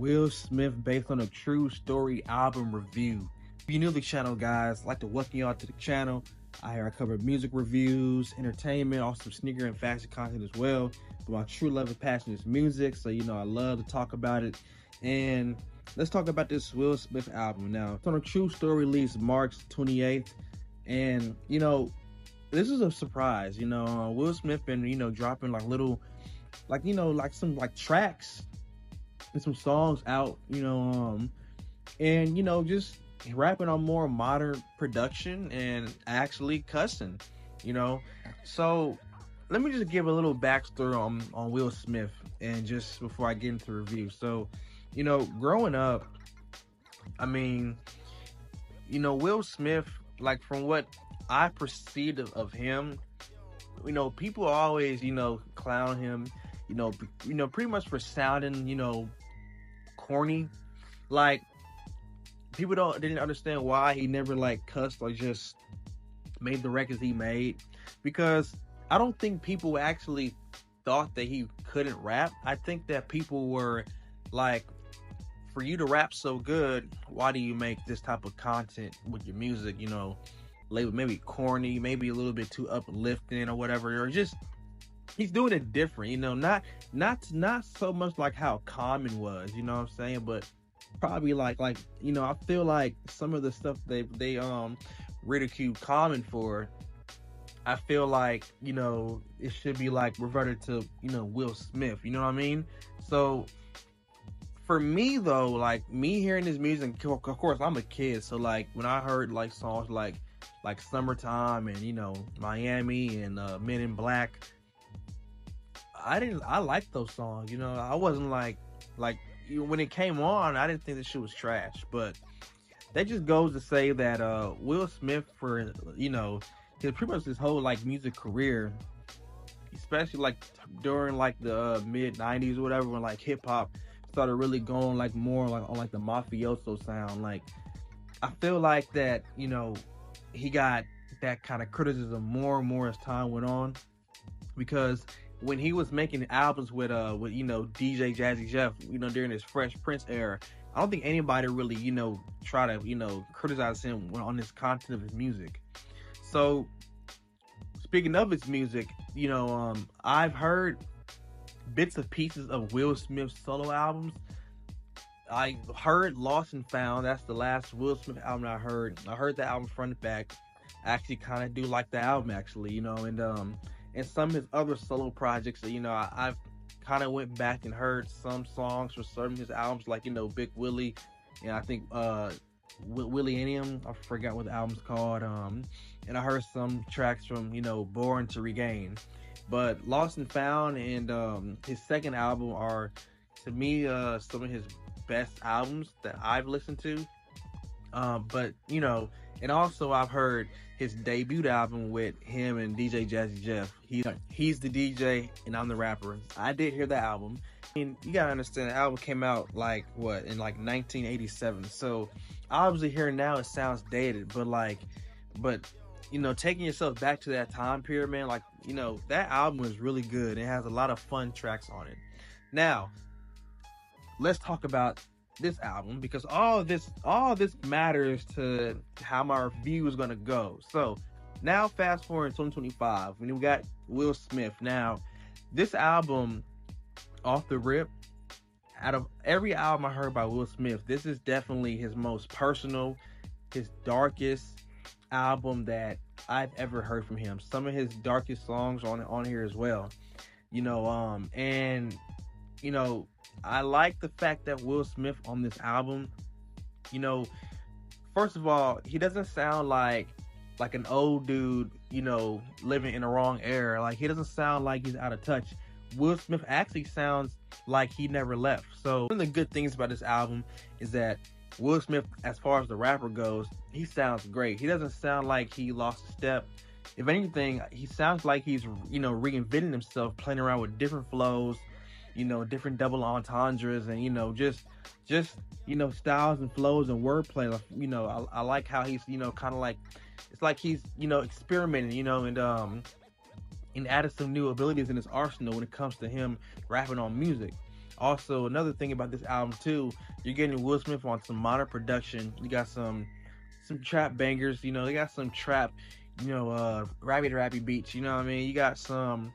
Will Smith based on a true story album review. If you're new to the channel, guys, I'd like to welcome y'all to the channel. I cover music reviews, entertainment, also sneaker and fashion content as well. But my true love and passion is music, so I love to talk about it. And let's talk about this Will Smith album. Now, it's on a true story release March 28th. And this is a surprise. Will Smith been dropping like little some tracks and some songs out, and just rapping on more modern production and actually cussing, So let me just give a little backstory on Will Smith, and just before I get into the review. So, growing up, Will Smith, like from what I perceived of him, people always, clown him, pretty much for sounding, corny. Like, people didn't understand why he never cussed or just made the records he made, because I don't think people actually thought that he couldn't rap. I think that people were like, for you to rap so good, why do you make this type of content with your music? Maybe corny, maybe a little bit too uplifting or whatever, or just he's doing it different, not so much like how Common was, you know what I'm saying, but probably I feel like some of the stuff they ridiculed Common for, I feel like it should be reverted to Will Smith, you know what I mean? So for me though, me hearing this music, of course I'm a kid, so when I heard songs like Summertime and Miami and Men in Black, I liked those songs. I wasn't like when it came on, I didn't think this shit was trash. But that just goes to say that Will Smith, for his pretty much his whole music career, especially during the mid 90s or whatever, when hip hop started really going more on the mafioso sound, I feel like that he got that kind of criticism more and more as time went on, because when he was making albums with DJ Jazzy Jeff, during his Fresh Prince era, I don't think anybody really try to criticize him on his content of his music. So speaking of his music, I've heard bits and pieces of Will Smith's solo albums. I heard Lost and Found. That's the last Will Smith album I heard. I heard the album front to back. I actually kind of do like the album, actually, and some of his other solo projects, I've kind of went back and heard some songs for some of his albums, Big Willie, and I think Willienium, I forgot what the album's called, and I heard some tracks from, Born to Regain. But Lost and Found and his second album are, to me, some of his best albums that I've listened to. But and also I've heard his debut album with him and DJ Jazzy Jeff. He's the DJ and I'm the rapper. I did hear the album, and you gotta understand the album came out in 1987. So obviously here now it sounds dated, but taking yourself back to that time period, man, that album was really good. It has a lot of fun tracks on it. Now, let's talk about this album, because all this matters to how my review is gonna go. So now fast forward in 2025, when we got Will Smith. Now, this album, off the rip, out of every album I heard by Will Smith, this is definitely his most personal, his darkest album that I've ever heard from him. Some of his darkest songs on here as well, and I like the fact that Will Smith on this album, first of all, he doesn't sound like an old dude, living in the wrong era. He doesn't sound like he's out of touch. Will Smith actually sounds like he never left. So one of the good things about this album is that Will Smith, as far as the rapper goes, he sounds great. He doesn't sound like he lost a step. If anything, he sounds like he's, reinventing himself, playing around with different flows, different double entendres, and, just styles and flows and wordplay. I like how he's, kind of it's like he's, experimenting, and added some new abilities in his arsenal when it comes to him rapping on music. Also, another thing about this album too, you're getting Will Smith on some modern production. You got some trap bangers. You know, they got some trap, rappy beats. You know what I mean? You got some,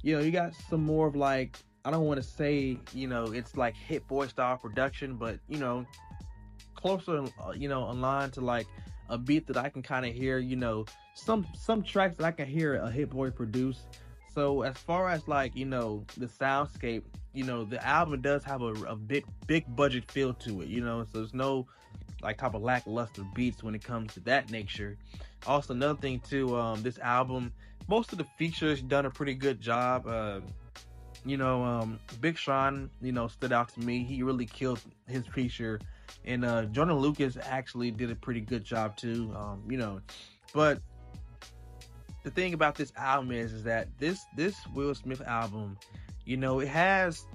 you got some more of like, I don't want to say, it's like Hit Boy style production, but closer, in line to like a beat that I can kind of hear, some tracks that I can hear a Hit Boy produce. So as far as like, the soundscape, the album does have a big budget feel to it, so there's no like type of lackluster beats when it comes to that nature. Also, another thing too, this album, most of the features done a pretty good job. Big Sean, stood out to me. He really killed his feature, and Jordan Lucas actually did a pretty good job too. But the thing about this album is that this Will Smith album, it has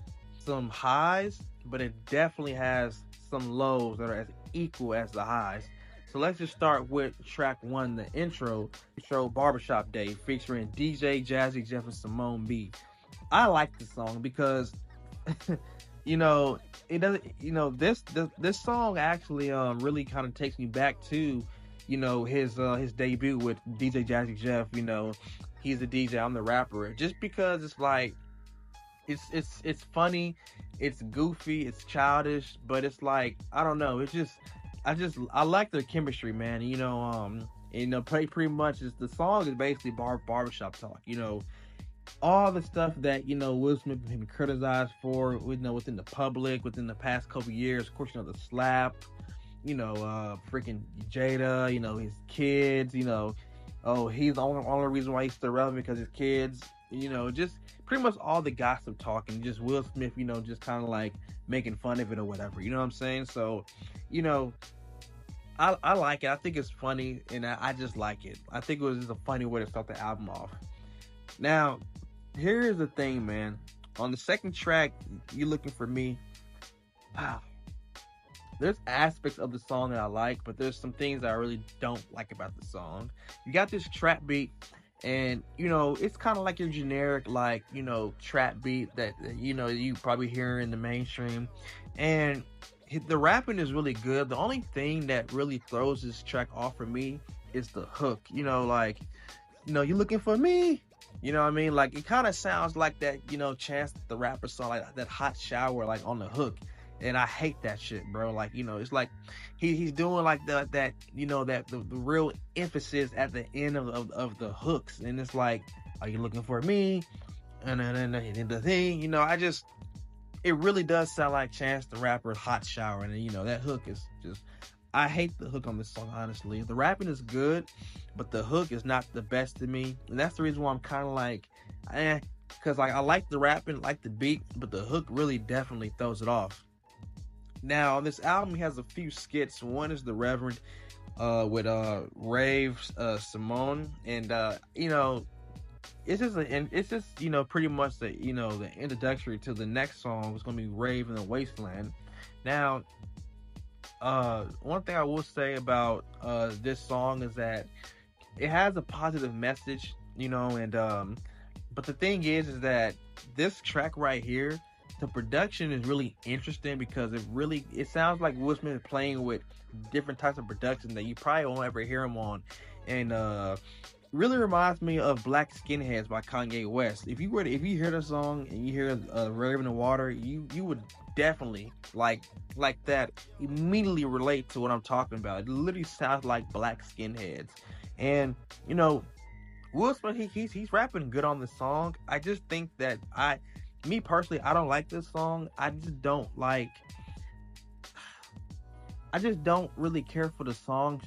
some highs, but it definitely has some lows that are as equal as the highs. So let's just start with track one, the intro Barbershop Day, featuring DJ Jazzy Jeff and Simone B. I like this song because it doesn't, this song actually really kind of takes me back to his debut with DJ Jazzy Jeff. He's the DJ, I'm the rapper, just because it's like it's funny, it's goofy, it's childish, but it's like, I don't know, I like their chemistry, man. Pretty much is the song is basically barbershop talk. All the stuff that Will Smith has been criticized for, within the public, within the past couple years. Of course, the slap, freaking Jada, his kids, oh, he's the only reason why he's still relevant because his kids, just pretty much all the gossip talking, just Will Smith, just kind of like making fun of it or whatever. You know what I'm saying? So, I like it. I think it's funny, and I just like it. I think it was just a funny way to start the album off. Now, here's the thing, man. On the second track, You Looking For Me, wow. There's aspects of the song that I like, but there's some things that I really don't like about the song. You got this trap beat, and, it's kind of like your generic, like, trap beat that, you probably hear in the mainstream. And the rapping is really good. The only thing that really throws this track off for me is the hook. You looking for me? You know what I mean? Like, it kind of sounds like that, Chance the Rapper song, like that Hot Shower, like on the hook. And I hate that shit, bro. Like, it's like he's doing like that the real emphasis at the end of the hooks. And it's like, are you looking for me? And then the thing, it really does sound like Chance the Rapper's Hot Shower. And, that hook is just, I hate the hook on this song, honestly. The rapping is good, but the hook is not the best to me. And that's the reason why I'm kind of like, because like I like the rapping, like the beat, but the hook really definitely throws it off. Now, on this album, he has a few skits. One is The Reverend with Rave Simone. And, it's just pretty much the introductory to the next song. It's going to be Rave in the Wasteland. Now, one thing I will say about this song is that it has a positive message, but the thing is that this track right here, the production is really interesting because it sounds like Will Smith is playing with different types of production that you probably won't ever hear him on. And really reminds me of Black Skinheads by Kanye West. If you hear the song and you hear Rave in the Water, you would definitely like that immediately relate to what I'm talking about. It literally sounds like Black Skinheads. And Will Smith, he's rapping good on the song. I just think that me personally, I don't like this song. I just don't really care for the song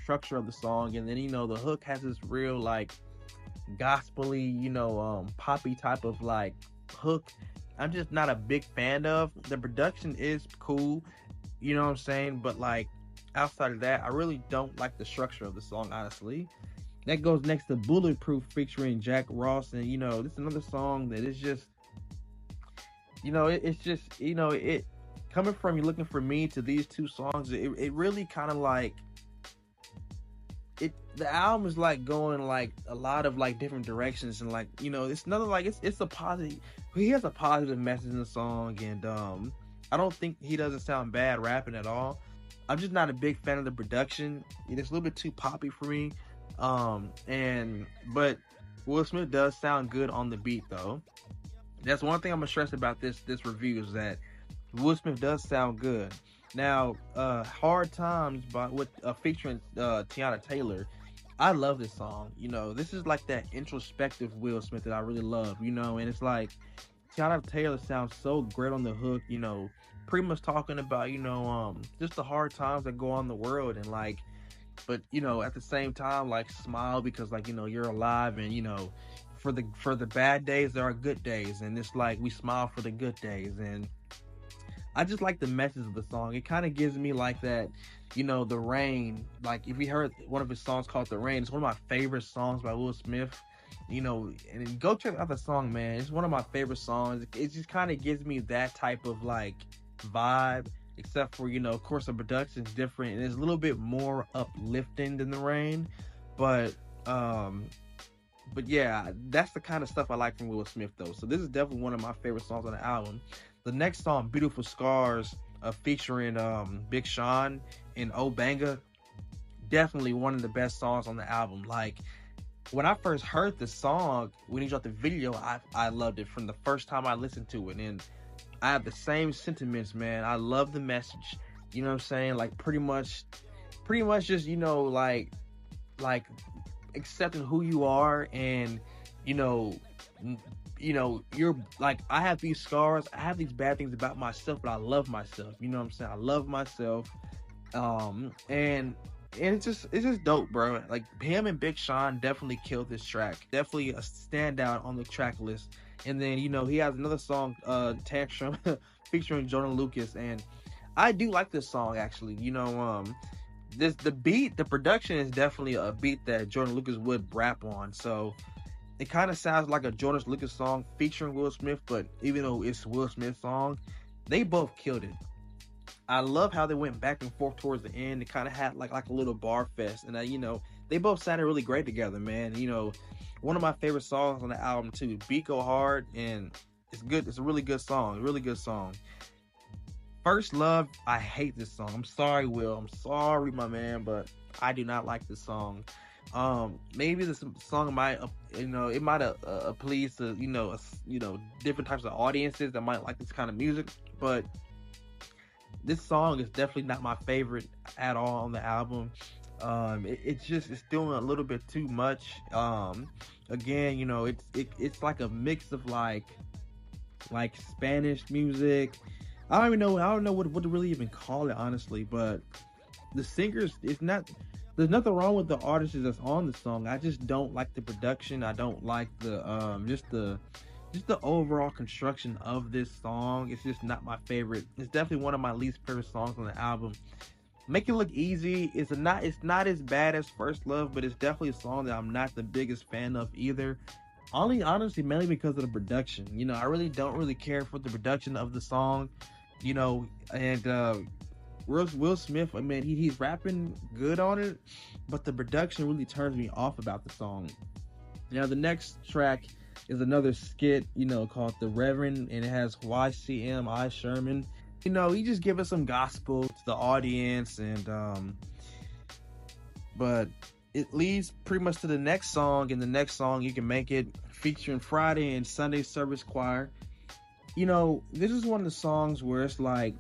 structure of the song. And then the hook has this real like gospel-y, poppy type of like hook. I'm just not a big fan of. The production is cool, you know what I'm saying, but like outside of that, I really don't like the structure of the song, honestly. That goes next to Bulletproof featuring Jack Ross. And this is another song that is just it's just it coming from You Looking For Me to these two songs, it really kind of like the album is like going like a lot of like different directions, and like, you know, it's another like it's a positive. He has a positive message in the song, and I don't think he doesn't sound bad rapping at all. I'm just not a big fan of the production. It's a little bit too poppy for me. And but Will Smith does sound good on the beat though. That's one thing I'm gonna stress about this review, is that Will Smith does sound good. Now, Hard Times featuring Tiana Taylor. I love this song. You know, this is like that introspective Will Smith that I really love, you know, and it's like Tiana Taylor sounds so great on the hook, you know, pretty much talking about, you know, just the hard times that go on in the world, and like, but you know, at the same time, like, smile because, like, you know, you're alive, and you know, for the bad days there are good days, and it's like we smile for the good days. And I just like the message of the song. It kind of gives me like that, you know, The Rain. Like, if you heard one of his songs called The Rain, it's one of my favorite songs by Will Smith. You know, and go check out the song, man. It's one of my favorite songs. It just kind of gives me that type of like vibe, except for, you know, of course the production's different and it's a little bit more uplifting than The Rain. But yeah, that's the kind of stuff I like from Will Smith though. So this is definitely one of my favorite songs on the album. The next song, Beautiful Scars, featuring Big Sean and Obanga, definitely one of the best songs on the album. Like, when I first heard the song, when he dropped the video, I loved it from the first time I listened to it. And I have the same sentiments, man. I love the message. You know what I'm saying? Like, pretty much just, you know, like accepting who you are, and you know, you're like, I have these scars, I have these bad things about myself, but I love myself. You know what I'm saying? I love myself. And it's just dope, bro. Like, him and Big Sean definitely killed this track. Definitely a standout on the track list. And then, you know, he has another song, Tantrum, featuring Jordan Lucas, and I do like this song actually. You know, the production is definitely a beat that Jordan Lucas would rap on. So it kind of sounds like a Jordan Lucas song featuring Will Smith, but even though it's Will Smith's song, they both killed it. I love how they went back and forth towards the end. It kind of had like a little bar fest, and you know, they both sounded really great together, man. You know, one of my favorite songs on the album too. Beat go hard, and it's good. It's a really good song. Really good song. First Love, I hate this song. I'm sorry, Will. I'm sorry, my man, but I do not like this song. Maybe this song might, you know, it might please to, you know, different types of audiences that might like this kind of music, but this song is definitely not my favorite at all on the album. It's doing a little bit too much. Again, you know, it's like a mix of like Spanish music. I don't know what to really even call it, honestly. But the singers, there's nothing wrong with the artists that's on the song. I just don't like the production. I don't like the just the overall construction of this song. It's just not my favorite. It's definitely one of my least favorite songs on the album. Make It Look Easy it's not as bad as First Love, but it's definitely a song that I'm not the biggest fan of either. Honestly, mainly because of the production. You know, I really don't care for the production of the song. You know, and Will Smith, I mean, he's rapping good on it, but the production really turns me off about the song. Now, the next track is another skit, you know, called The Reverend, and it has YCM, I Sherman. You know, he just give us some gospel to the audience, and but it leads pretty much to the next song, and the next song, You Can Make It, featuring Friday and Sunday Service Choir. You know, this is one of the songs where it's like,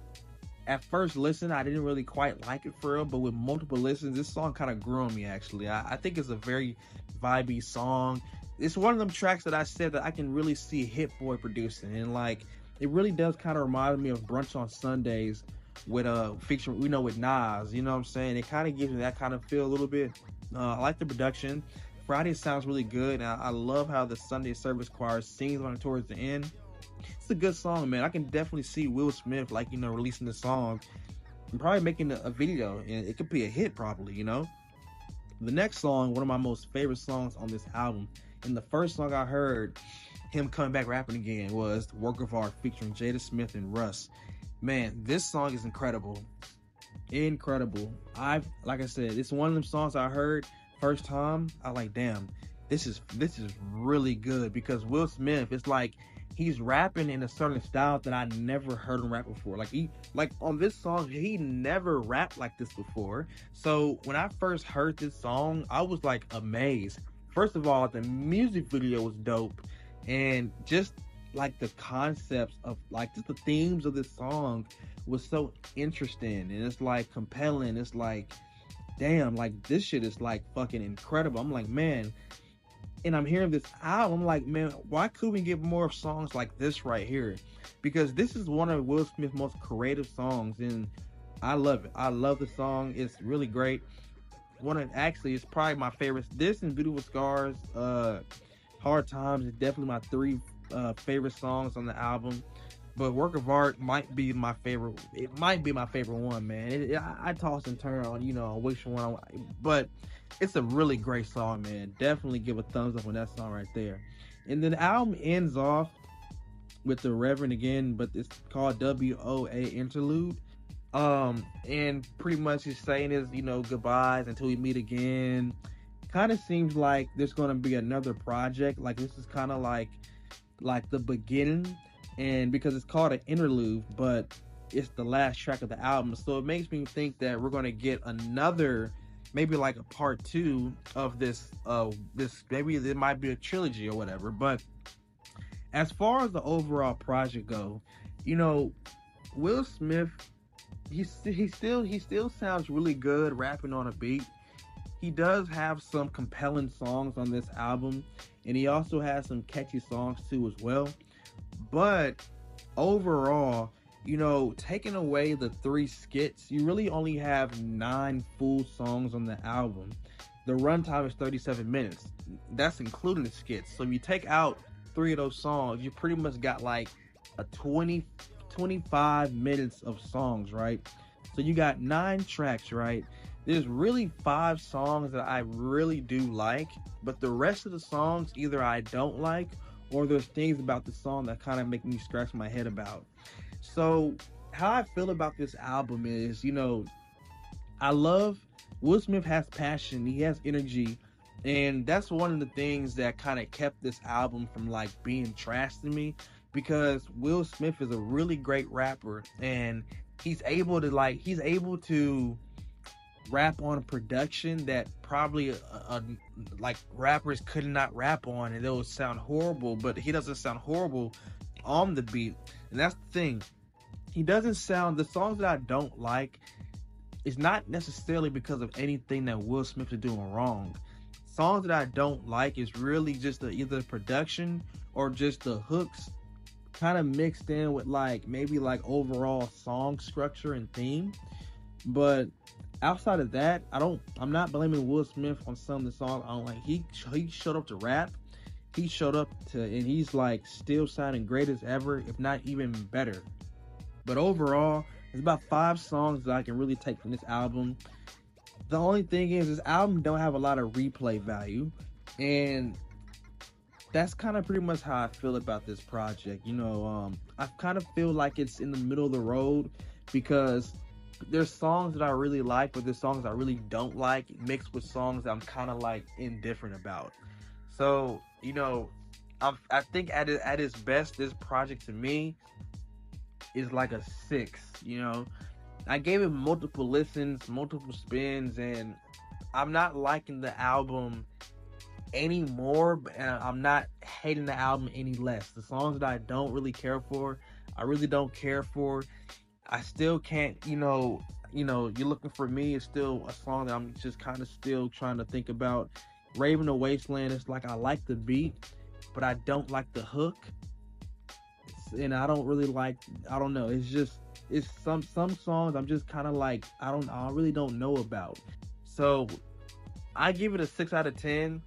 at first listen, I didn't really quite like it for real, but with multiple listens, this song kind of grew on me, actually. I think it's a very vibey song. It's one of them tracks that I said that I can really see Hit Boy producing, and like, it really does kind of remind me of Brunch on Sundays with featuring, you know, with Nas. You know what I'm saying? It kind of gives me that kind of feel a little bit. I like the production. Friday sounds really good, and I love how the Sunday Service Choir sings on it towards the end. It's a good song, man. I can definitely see Will Smith, like, you know, releasing the song and probably making a video, and it could be a hit probably, you know. The next song, one of my most favorite songs on this album, and the first song I heard him coming back rapping again, was Work of Art featuring Jada Smith and Russ. Man, this song is incredible. Like I said, it's one of them songs I heard first time, I like, damn, this is really good, because Will Smith, it's like he's rapping in a certain style that I never heard him rap before. Like on this song, he never rapped like this before. So when I first heard this song, I was like amazed. First of all, the music video was dope, and just like the concepts of like just the themes of this song was so interesting, and it's like compelling. It's like, damn, like this shit is like fucking incredible. I'm like, man, and I'm hearing this album, I'm like, man, why couldn't we get more songs like this right here? Because this is one of Will Smith's most creative songs, and I love it. I love the song. It's really great. Actually, it's probably my favorite. This and Beautiful Scars, Hard Times is definitely my three favorite songs on the album. But Work of Art might be my favorite. It might be my favorite one, man. I toss and turn on, which one I want. But it's a really great song, man. Definitely give a thumbs up on that song right there. And then the album ends off with the Reverend again, but it's called WOA Interlude. And pretty much he's saying is, goodbyes until we meet again. Kind of seems like there's going to be another project. Like this is kind of like the beginning. And because it's called an interlude, but it's the last track of the album, so it makes me think that we're gonna get another, maybe like a part 2 of this. Maybe there might be a trilogy or whatever. But as far as the overall project go, Will Smith, he still sounds really good rapping on a beat. He does have some compelling songs on this album, and he also has some catchy songs too as well. But overall, taking away the 3 skits, you really only have 9 full songs on the album. The runtime is 37 minutes. That's including the skits. So if you take out 3 of those songs, you pretty much got like a 25 minutes of songs, right? So you got 9 tracks, right? There's really 5 songs that I really do like, but the rest of the songs either I don't like, or there's things about the song that kind of make me scratch my head about. So how I feel about this album is, I love Will Smith has passion, he has energy, and that's one of the things that kind of kept this album from like being trash to me, because Will Smith is a really great rapper, and he's able to rap on a production that probably like rappers could not rap on, and it will sound horrible, but he doesn't sound horrible on the beat. And that's the thing, he doesn't sound, the songs that I don't like is not necessarily because of anything that Will Smith is doing wrong. Songs that I don't like is really just either production or just the hooks kind of mixed in with like maybe like overall song structure and theme. But outside of that, I'm not blaming Will Smith on some of the songs I don't like. He showed up to rap. He showed up and he's like still sounding great as ever, if not even better. But overall, there's about 5 songs that I can really take from this album. The only thing is, this album don't have a lot of replay value, and that's kind of pretty much how I feel about this project. I kind of feel like it's in the middle of the road, because there's songs that I really like, but there's songs I really don't like, mixed with songs that I'm kind of like indifferent about. So, I think at its best, this project to me is like a 6. I gave it multiple listens, multiple spins, and I'm not liking the album anymore, but I'm not hating the album any less. The songs that I don't really care for, I really don't care for. I still can't, You're Looking For Me is still a song that I'm just kind of still trying to think about. Raving the Wasteland is like, I like the beat, but I don't like the hook. And I don't really like, I don't know, it's some songs I'm just kind of like, I really don't know about. So I give it a 6 out of 10.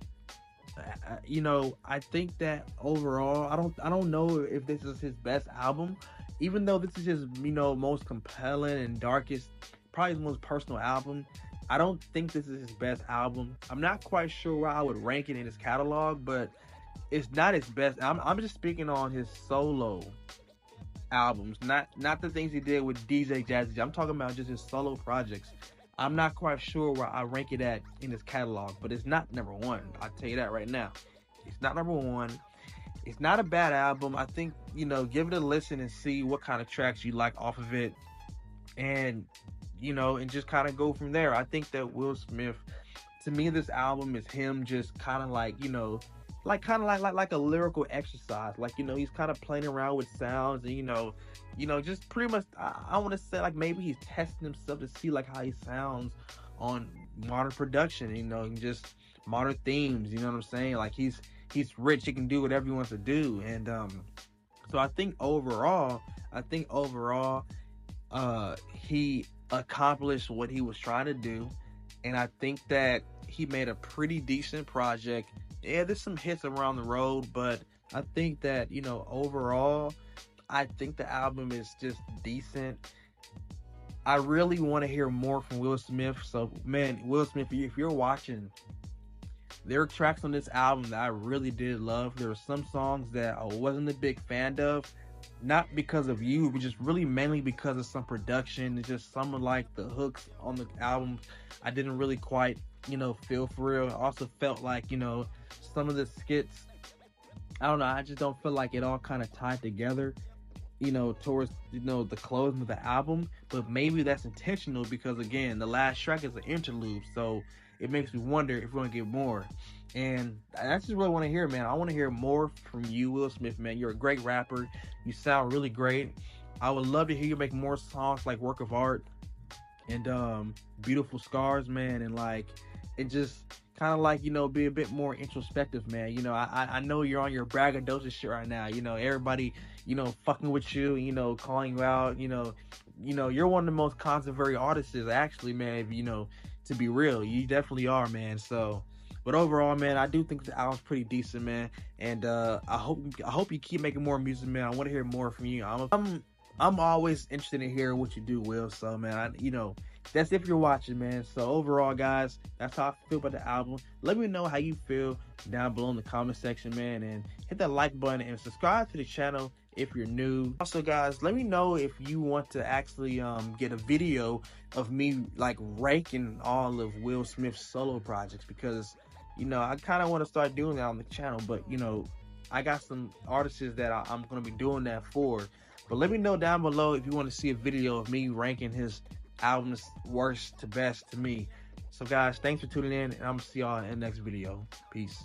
I think that overall, I don't know if this is his best album, even though this is his, most compelling and darkest, probably his most personal album. I don't think this is his best album. I'm not quite sure where I would rank it in his catalog, but it's not his best. I'm just speaking on his solo albums, not the things he did with DJ Jazzy. I'm talking about just his solo projects. I'm not quite sure where I rank it at in his catalog, but it's not number one. I'll tell you that right now. It's not number one. It's not a bad album. I think, give it a listen and see what kind of tracks you like off of it. And, and just kind of go from there. I think that Will Smith, to me, this album is him just kind of like, like a lyrical exercise. Like, he's kind of playing around with sounds and, just pretty much, I want to say like maybe he's testing himself to see like how he sounds on modern production, and just modern themes, you know what I'm saying? Like he's rich, he can do whatever he wants to do. And so I think overall, he accomplished what he was trying to do. And I think that he made a pretty decent project. Yeah, there's some hits around the road, but I think that, overall, I think the album is just decent. I really want to hear more from Will Smith. So, man, Will Smith, if you're watching, there are tracks on this album that I really did love. There were some songs that I wasn't a big fan of, not because of you, but just really mainly because of some production. It's just some of like the hooks on the album I didn't really quite, feel for real. I also felt like, some of the skits, I don't know, I just don't feel like it all kind of tied together, towards, the closing of the album. But maybe that's intentional because, again, the last track is an interlude. So it makes me wonder if we're going to get more. And I just really want to hear, man. I want to hear more from you, Will Smith, man. You're a great rapper. You sound really great. I would love to hear you make more songs like Work of Art and Beautiful Scars, man. And just kind of like, be a bit more introspective, man. I know you're on your braggadocious shit right now. Everybody, fucking with you, calling you out, you're one of the most controversial artists, actually, man, to be real. You definitely are, man. So, but overall, man, I do think the album's pretty decent, man. And I hope you keep making more music, man. I want to hear more from you. I'm always interested in hearing what you do, Will. So, man, that's if you're watching, man. So overall, guys, that's how I feel about the album. Let me know how you feel down below in the comment section, man. And hit that like button and subscribe to the channel if you're new. Also, guys, let me know if you want to actually get a video of me like ranking all of Will Smith's solo projects, because I kind of want to start doing that on the channel. But I got some artists that I'm going to be doing that for. But let me know down below if you want to see a video of me ranking his albums worst to best to me. So guys, thanks for tuning in, and I'm gonna see y'all in the next video. Peace.